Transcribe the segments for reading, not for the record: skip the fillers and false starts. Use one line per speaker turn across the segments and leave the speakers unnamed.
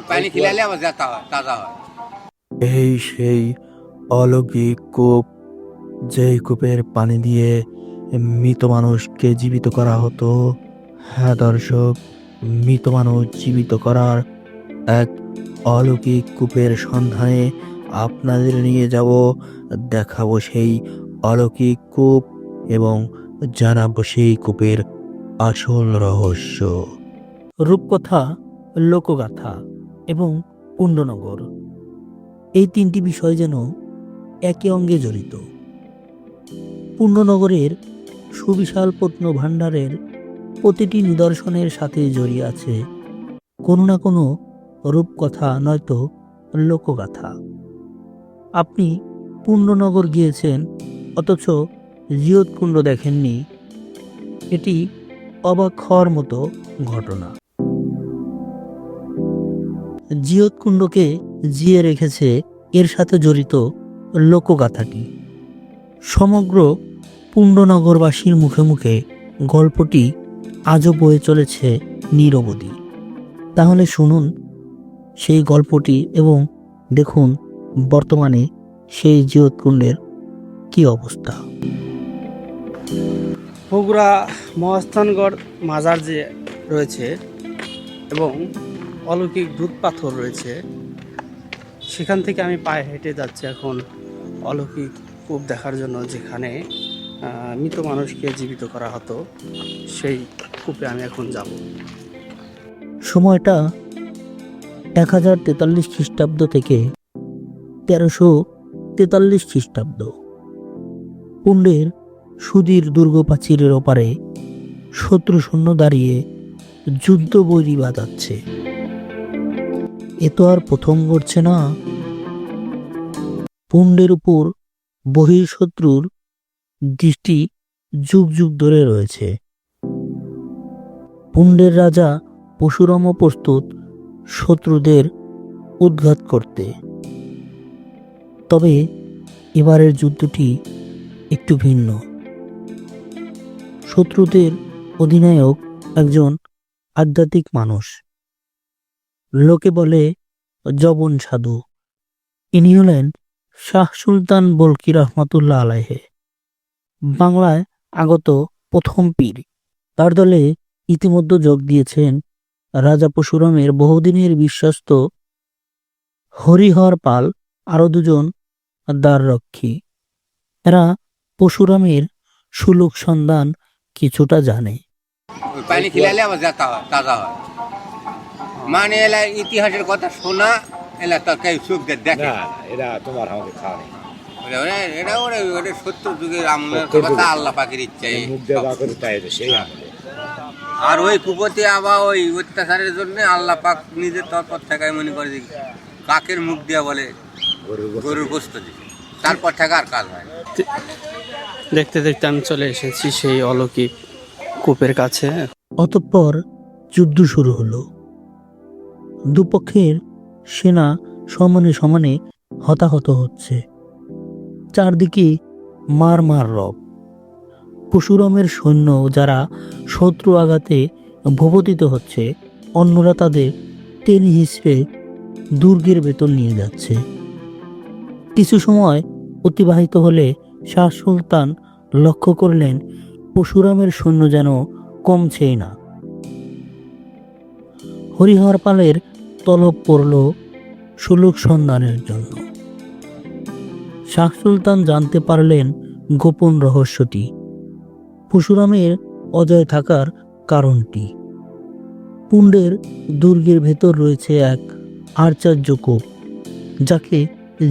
পানি খিলালে আবার তাজা হয়।
এই সেই অলৌকিক কূপ, যেই কূপের পানি দিয়ে মৃত মানুষকে জীবিত করা হতো। হ্যাঁ দর্শক, মৃত মানুষ জীবিত করার এক অলৌকিক কূপের সন্ধানে আপনাদের নিয়ে যাব। দেখাবো সেই অলৌকিক কূপ এবং জানাবো সেই কূপের আসল রহস্য। রূপকথা, লোকগাথা এবং পুণ্যনগর, এই তিনটি বিষয় যেন একে অঙ্গে জড়িত। পুণ্যনগরের সুবিশাল প্রত্নভাণ্ডারের প্রতিটি নিদর্শনের সাথে জড়িয়ে আছে কোনো না কোনো রূপকথা নয়তো লোকগাথা। আপনি পুণ্যনগর গিয়েছেন অথচ জিয়তকুণ্ড দেখেননি, এটি অবাক হওয়ার মতো ঘটনা। জিয়তকুণ্ডকে জিয়ে রেখেছে এর সাথে জড়িত লোকগাথাটি। সমগ্র পুণ্যনগরবাসীর মুখে মুখে গল্পটি আজও বয়ে চলেছে নিরবধি। তাহলে শুনুন সেই গল্পটি এবং দেখুন বর্তমানে সেই জিয়তকুণ্ডের কি অবস্থা।
বগুড়া মহাস্থানগড় মাজার যে রয়েছে এবং অলৌকিক দুধ পাথর রয়েছে, সেখান থেকে আমি পায়ে হেঁটে যাচ্ছি এখন অলৌকিক কূপ দেখার জন্য, যেখানে মৃত মানুষকে জীবিত করা হতো। সেই কূপে আমি এখন যাব।
সময়টা 1043 খ্রিস্টাব্দ থেকে 1343 খ্রিস্টাব্দ। পুণ্ডের সুদীর দুর্গ প্রাচীরের ওপারে শত্রু সৈন্য দাঁড়িয়ে যুদ্ধ বৈরি বাজাচ্ছে। এ তো আর প্রথম ঘটছে না। পুণ্ডের উপর বহিঃশত্রুর দৃষ্টি যুগ যুগ ধরে রয়েছে। পুণ্ডের রাজা পরশুরামও প্রস্তুত শত্রুদের উৎখাত করতে। তবে এবারের যুদ্ধটি একটু ভিন্ন। শত্রুদের অধিনায়ক একজন আধ্যাত্মিক মানুষ, লোকে বলে জবন সাধু। ইনি হলেন শাহ সুলতান বলকি রহমাতুল্লাহ আলাইহে, বাংলায় আগত প্রথম পীর। তার দলে ইতিমধ্যে যোগ দিয়েছেন রাজা পরশুরামের বহুদিনের বিশ্বস্ত হরিহর পাল, আরো দুজন দ্বাররক্ষী। এরা পরশুরামের সুলুক সন্ধান কিছুটা জানে।
পানি খিলালে আবার তাজা হয়। মানে এলা ইতিহাসের কথা শোনা, এলা তো কেউ চোখ দিয়ে দেখে
না, এটা তোমার আমাদের খাওয়া নেই।
এটা ওটা 70 যুগের আমলের কথা, আল্লাহ পাকের ইচ্ছা।
মুখ দিয়ে যা করে তাই হতো, সেই আমলে।
আর ওই কুপতি আবার ওই অত্যাচারের জন্য আল্লাহ পাক নিজের তরফ থেকে মনে করে যে কাকের মুখ দিয়া বলে গরুর গোস্ত দিছে, তারপর থেকে আর কাজ হয়।
দেখতে দেখতে আমি চলে এসেছি সেই অলৌকিক কূপের কাছে।
অতঃপর যুদ্ধ শুরু হলো। দুপক্ষের সেনা সমানে সমানে হতাহত হচ্ছে। চারদিকে মার মার রব। পরশুরামের সৈন্য যারা শত্রু আঘাতে ভবতিত হচ্ছে, অন্যরা তাদের টেনে হিসড়ে দুর্গের ভেতর নিয়ে যাচ্ছে। কিছু সময় অতিবাহিত হলে শাহ সুলতান লক্ষ্য করলেন পরশুরামের সৈন্য যেন কমছেই না। হরিহর পালের তলব পড়ল সুলুক সন্ধানের জন্য। শাহ সুলতান জানতে পারলেন গোপন রহস্যটি, পরশুরামের অজয় থাকার কারণটি। পুণ্ডের দুর্গের ভেতর রয়েছে এক আশ্চর্য কূপ, যাকে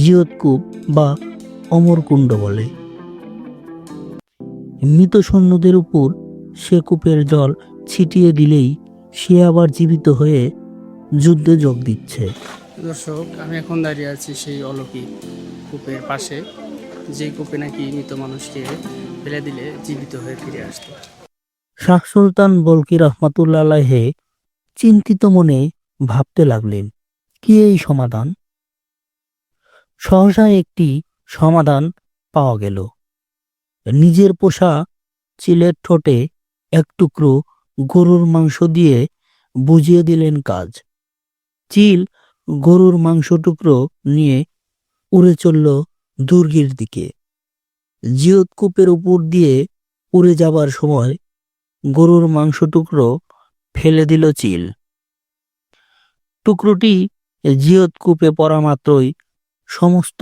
জিয়তকূপ বা অমরকুণ্ড বলে। মৃত সৈন্যদের উপর সে কূপের জল ছিটিয়ে দিলেই সে আবার জীবিত হয়ে যুদ্ধে যোগ দিচ্ছে।
দর্শক, আমি এখন দাঁড়িয়ে আছি সেই অলৌকিক কূপের পাশে, যে কূপে নাকি মৃত মানুষকে ফেলে দিলে জীবিত হয়ে ফিরে আসতো।
শাহ সুলতান বলকি রহমাতুল্লাহ আলাইহে চিন্তিত মনে ভাবতে লাগলেন, কি এই সমাধান? সহসা একটি সমাধান পাওয়া গেল। নিজের পোষা চিলের ঠোঁটে এক টুকরো গরুর মাংস দিয়ে বুঝিয়ে দিলেন কাজ। চিল গরুর মাংস টুকরো নিয়ে উড়ে চলল দুর্গের দিকে। জিয়ত কূপের উপর দিয়ে উড়ে যাবার সময় গরুর মাংস টুকরো ফেলে দিল চিল। টুকরোটি জিয়ত কূপে পড়া মাত্রই সমস্ত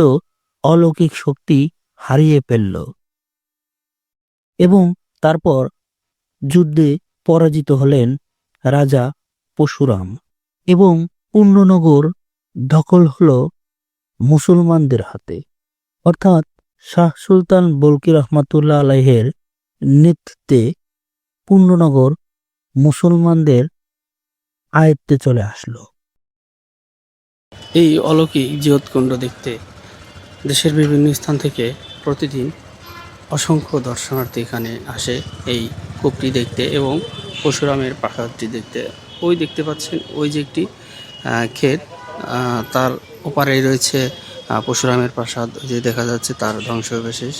অলৌকিক শক্তি হারিয়ে ফেলল এবং তারপর যুদ্ধে পরাজিত হলেন রাজা পরশুরাম এবং পুণ্যনগর দখল হল মুসলমানদের হাতে, অর্থাৎ শাহ সুলতান বলকি রহমাতুল্লাহ আলাইহের নেতৃত্বে পুণ্যনগর মুসলমানদের আয়ত্তে চলে আসলো।
এই অলৌকিক জিয়তকুণ্ড দেখতে দেশের বিভিন্ন স্থান থেকে প্রতিদিন অসংখ্য দর্শনার্থী এখানে আসে এই কূপটি দেখতে এবং পরশুরামের প্রাসাদটি দেখতে। ওই দেখতে পাচ্ছেন ওই যে একটি ক্ষেত, তার ওপারেই রয়েছে পরশুরামের প্রাসাদ, যে দেখা যাচ্ছে তার ধ্বংসাবশেষ।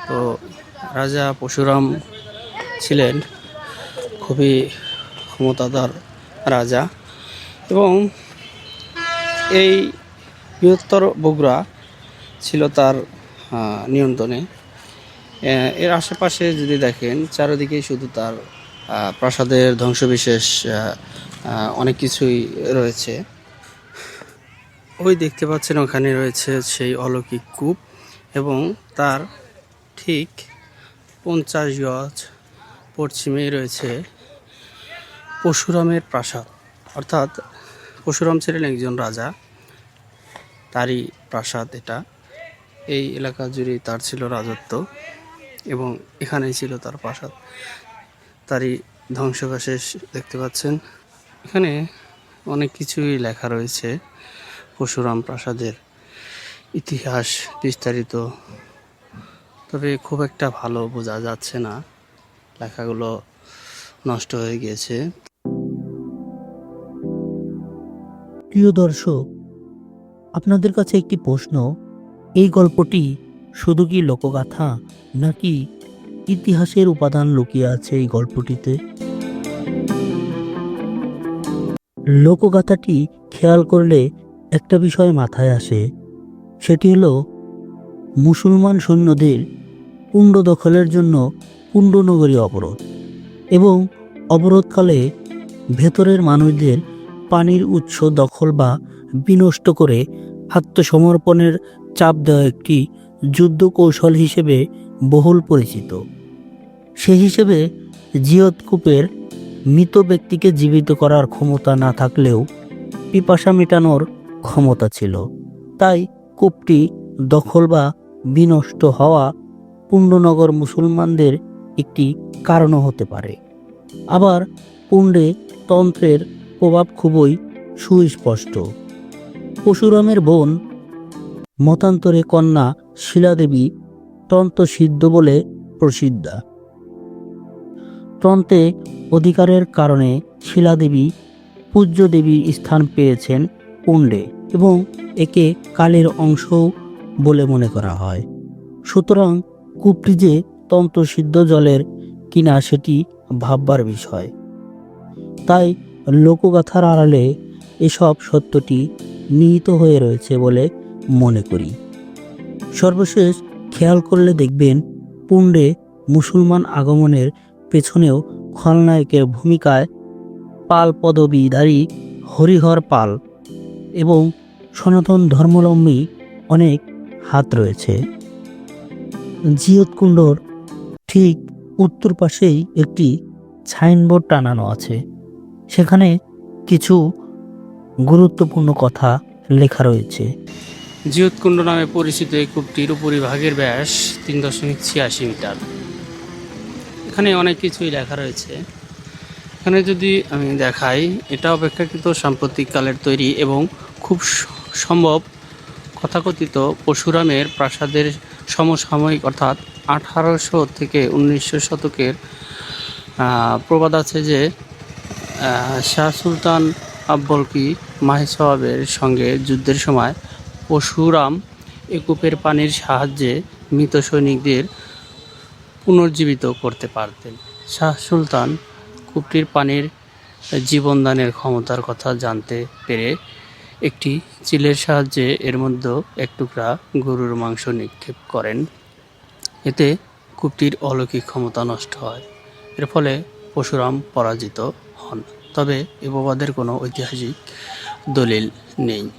তো রাজা পরশুরাম ছিলেন খুবই ক্ষমতাধর রাজা এবং এই বৃহত্তর বগুড়া ছিল তার নিয়ন্ত্রণে। এর আশেপাশে যদি দেখেন চারিদিকেই শুধু তার প্রাসাদের ধ্বংসবিশেষ, অনেক কিছুই রয়েছে। ওই দেখতে পাচ্ছেন ওখানে রয়েছে সেই অলৌকিক কূপ এবং তার ঠিক 50 গজ পশ্চিমেই রয়েছে পরশুরামের প্রাসাদ, অর্থাৎ পরশুরাম ছিলেন একজন রাজা, তারই প্রাসাদ এটা। এই এলাকা জুড়েই তার ছিল রাজত্ব এবং এখানেই ছিল তার প্রাসাদ, তারই ধ্বংসাবশেষ দেখতে পাচ্ছেন। এখানে অনেক কিছুই লেখা রয়েছে পরশুরাম প্রাসাদের ইতিহাস বিস্তারিত, তবে খুব একটা ভালো বোঝা যাচ্ছে না, লেখাগুলো নষ্ট হয়ে গিয়েছে।
প্রিয় দর্শক, আপনাদের কাছে একটি প্রশ্ন, এই গল্পটি শুধু কি লোকগাথা নাকি ইতিহাসের উপাদান লুকিয়ে আছে এই গল্পটিতে? লোকগাথাটি খেয়াল করলে একটা বিষয় মাথায় আসে, সেটি হলো মুসলমান সৈন্যদের পুণ্ড দখলের জন্য পুণ্ডনগরী অবরোধ এবং অবরোধকালে ভেতরের মানুষদের পানির উৎস দখল বা বিনষ্ট করে আত্মসমর্পণের চাপ দেওয়া একটি যুদ্ধ কৌশল হিসেবে বহুল পরিচিত। সে হিসেবে জিয়ত কূপের মৃত ব্যক্তিকে জীবিত করার ক্ষমতা না থাকলেও পিপাসা মেটানোর ক্ষমতা ছিল, তাই কূপটি দখল বা বিনষ্ট হওয়া পুণ্ডনগর মুসলমানদের একটি কারণও হতে পারে। আবার পুণ্ডে তন্ত্রের প্রভাব খুবই সুস্পষ্ট। পরশুরামের বোন মতান্তরে কন্যা শিলাদেবী তন্ত্রসিদ্ধ বলে প্রসিদ্ধা। তন্ত্রে অধিকারের কারণে শিলাদেবী পূজ্য দেবীর স্থান পেয়েছেন পুণ্ডে এবং একে কালের অংশও বলে মনে করা হয়। সুতরাং কূপটি যে তন্ত্রসিদ্ধ জলের কিনা সেটি ভাববার বিষয়। তাই লোকগাথার আড়ালে এসব সত্যটি নিহিত হয়ে রয়েছে বলে মনে করি। সর্বশেষ খেয়াল করলে দেখবেন পুণ্ডে মুসলমান আগমনের পেছনেও খলনায়কের ভূমিকায় পাল পদবীধারী হরিহর পাল এবং সনাতন ধর্মাবলম্বী অনেক হাত রয়েছে। জিয়তকুণ্ডর ঠিক উত্তর পাশেই একটি সাইনবোর্ড টানানো আছে, সেখানে কিছু গুরুত্বপূর্ণ কথা লেখা রয়েছে।
জিয়তকুণ্ড নামে পরিচিত এই কূপটির উপরিভাগের ব্যাস 3.86 মিটার। এখানে অনেক কিছুই লেখা রয়েছে। এখানে যদি আমি দেখাই, এটা অপেক্ষাকৃত সাম্প্রতিক কালের তৈরি এবং খুব সম্ভব তথাকথিত পরশুরামের প্রাসাদের সমসাময়িক, অর্থাৎ 1800 থেকে 1900 শতকের। প্রবাদ আছে যে শাহ সুলতান বলকি মাহেশওয়াবের সঙ্গে যুদ্ধের সময় পরশুরাম এ কূপের পানির সাহায্যে মৃত সৈনিকদের পুনর্জীবিত করতে পারতেন। শাহ সুলতান কূপটির পানির জীবনদানের ক্ষমতার কথা জানতে পেরে একটি চিলের সাহায্যে এর মধ্যে এক টুকরা গরুর মাংস নিক্ষেপ করেন। এতে কূপটির অলৌকিক ক্ষমতা নষ্ট হয়। এর ফলে পরশুরাম পরাজিত হন। তবে এ প্রবাদের কোনো ঐতিহাসিক দলিল নেই।